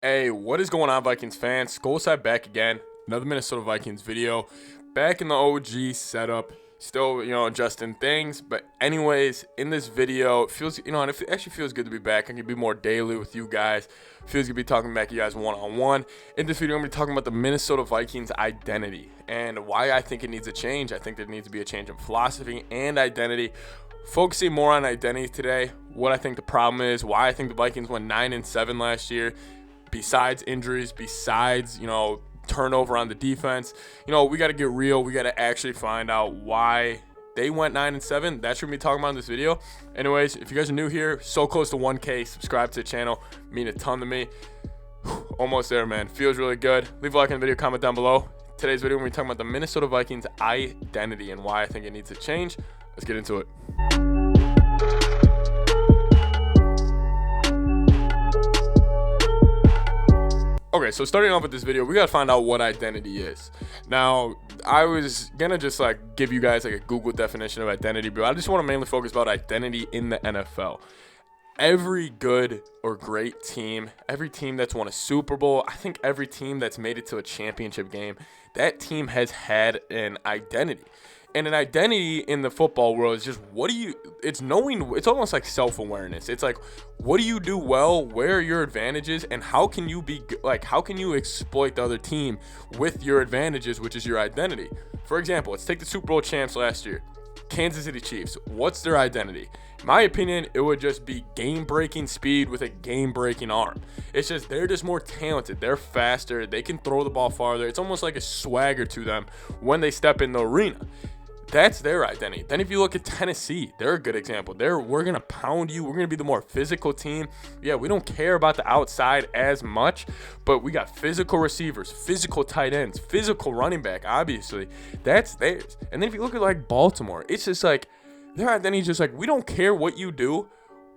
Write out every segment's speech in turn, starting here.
Hey, what is going on, Vikings fans? Skol side back again. Another Minnesota Vikings video. Back in the OG setup. Still, adjusting things. But anyways, in this video, it feels, and it actually feels good to be back. I can be more daily with you guys. Feels good to be talking back to you guys one-on-one. In this video, I'm going to be talking about the Minnesota Vikings identity and why I think it needs a change. I think there needs to be a change in philosophy and identity. Focusing more on identity today, what I think the problem is, why I think the Vikings went 9-7 last year. Besides injuries, besides, turnover on the defense, we got to get real. We got to actually find out why they went 9-7. That's what we're going to be talking about in this video. Anyways, if you guys are new here, so close to 1K, subscribe to the channel. Mean a ton to me. Almost there, man. Feels really good. Leave a like on the video, comment down below. Today's video, we're going to be talking about the Minnesota Vikings identity and why I think it needs to change. Let's get into it. Okay, so starting off with this video, we gotta find out what identity is. Now, I was gonna just give you guys a Google definition of identity, but I just want to mainly focus about identity in the NFL. Every good or great team, every team that's won a Super Bowl, I think every team that's made it to a championship game, that team has had an identity. And an identity in the football world is just it's knowing, it's almost like self-awareness. It's like, what do you do well? Where are your advantages? And how can you how can you exploit the other team with your advantages, which is your identity? For example, let's take the Super Bowl champs last year, Kansas City Chiefs. What's their identity? In my opinion, it would just be game-breaking speed with a game-breaking arm. It's just, they're just more talented. They're faster. They can throw the ball farther. It's almost like a swagger to them when they step in the arena. That's their identity. Then if you look at Tennessee, they're a good example. We're going to pound you. We're going to be the more physical team. Yeah, we don't care about the outside as much, but we got physical receivers, physical tight ends, physical running back, obviously. That's theirs. And then if you look at Baltimore, it's just their identity is just we don't care what you do.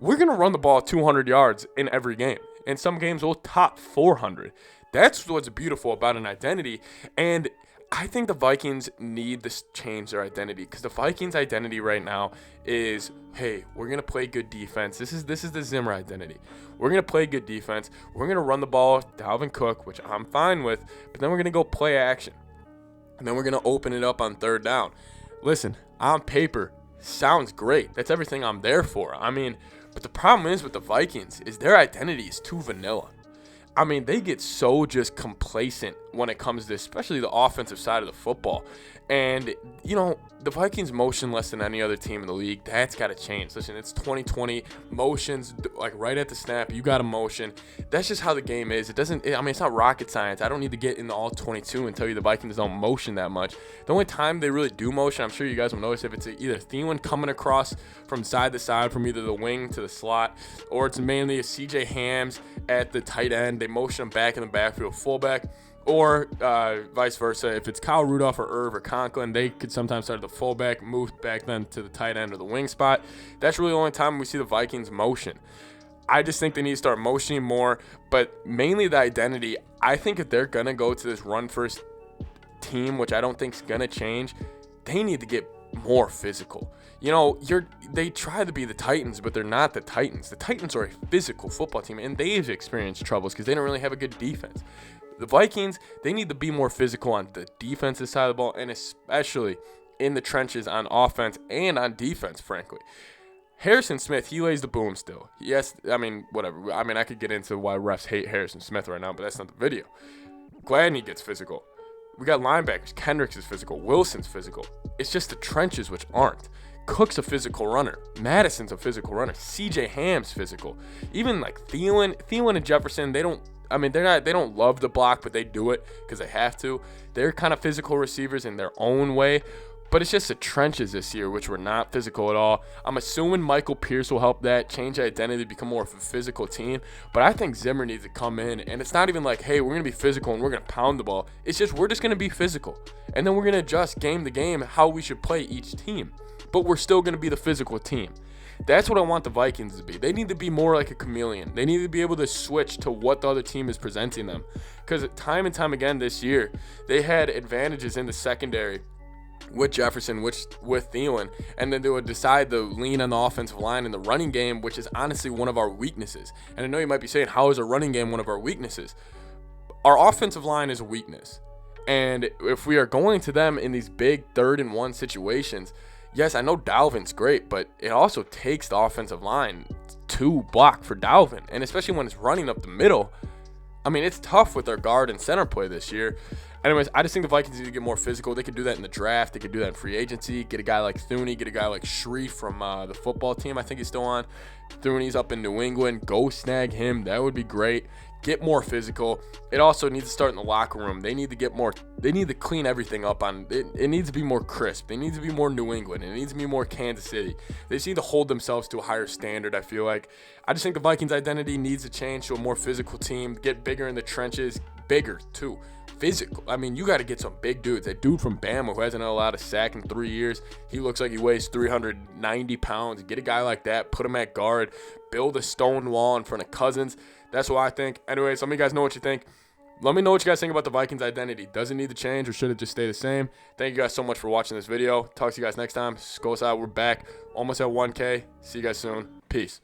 We're going to run the ball 200 yards in every game. In some games, we'll top 400. That's what's beautiful about an identity. And I think the Vikings need to change their identity, because the Vikings' identity right now is, hey, we're going to play good defense. This is the Zimmer identity. We're going to play good defense. We're going to run the ball, Dalvin Cook, which I'm fine with, but then we're going to go play action. And then we're going to open it up on third down. Listen, on paper, sounds great. That's everything I'm there for. But the problem is with the Vikings is their identity is too vanilla. They get so just complacent when it comes to especially the offensive side of the football. And, the Vikings motion less than any other team in the league. That's got to change. Listen, it's 2020. Motions, right at the snap, you got a motion. That's just how the game is. It's not rocket science. I don't need to get into all 22 and tell you the Vikings don't motion that much. The only time they really do motion, I'm sure you guys will notice, if it's either Thielen coming across from side to side from either the wing to the slot, or it's mainly a CJ Hams at the tight end. They motion him back in the backfield, fullback. Or vice versa. If it's Kyle Rudolph or Irv or Conklin, they could sometimes start at the fullback, move back then to the tight end or the wing spot. That's really the only time we see the Vikings motion. I just think they need to start motioning more, but mainly the identity. I think if they're going to go to this run-first team, which I don't think is going to change, they need to get more physical. They try to be the Titans, but they're not the Titans. The Titans are a physical football team, and they've experienced troubles because they don't really have a good defense. The Vikings, they need to be more physical on the defensive side of the ball, and especially in the trenches on offense and on defense, frankly. Harrison Smith, he lays the boom still. Yes, whatever. I could get into why refs hate Harrison Smith right now, but that's not the video. Gladney gets physical. We got linebackers. Kendricks is physical. Wilson's physical. It's just the trenches which aren't. Cook's a physical runner. Madison's a physical runner. CJ Ham's physical. Even Thielen and Jefferson, they don't love the block, but they do it because they have to. They're kind of physical receivers in their own way, but it's just the trenches this year, which were not physical at all. I'm assuming Michael Pierce will help that change identity, become more of a physical team, but I think Zimmer needs to come in, and it's not even hey, we're going to be physical and we're going to pound the ball. It's just, we're just going to be physical, and then we're going to adjust game to game how we should play each team, but we're still going to be the physical team. That's what I want the Vikings to be. They need to be more like a chameleon. They need to be able to switch to what the other team is presenting them. Because time and time again this year, they had advantages in the secondary with Jefferson, with Thielen, and then they would decide to lean on the offensive line in the running game, which is honestly one of our weaknesses. And I know you might be saying, how is a running game one of our weaknesses? Our offensive line is a weakness. And if we are going to them in these big 3rd and 1 situations, yes, I know Dalvin's great, but it also takes the offensive line to block for Dalvin. And especially when it's running up the middle, I mean, it's tough with their guard and center play this year. Anyways, I just think the Vikings need to get more physical. They could do that in the draft. They could do that in free agency. Get a guy like Thuney. Get a guy like Shreve from the football team. I think he's still on. Thuney's up in New England. Go snag him. That would be great. Get more physical. It also needs to start in the locker room. They need to get more. They need to clean everything up. It needs to be more crisp. It needs to be more New England. It needs to be more Kansas City. They just need to hold themselves to a higher standard, I feel like. I just think the Vikings' identity needs to change to a more physical team. Get bigger in the trenches. Bigger, too. Physical. I mean, you got to get some big dudes. That dude from Bama who hasn't allowed a sack in 3 years. He looks like he weighs 390 pounds. Get a guy like that. Put him at guard. Build a stone wall in front of Cousins. That's what I think. Anyways, let me guys know what you think. Let me know what you guys think about the Vikings' identity. Does it need to change or should it just stay the same? Thank you guys so much for watching this video. Talk to you guys next time. Skol out. We're back. Almost at 1K. See you guys soon. Peace.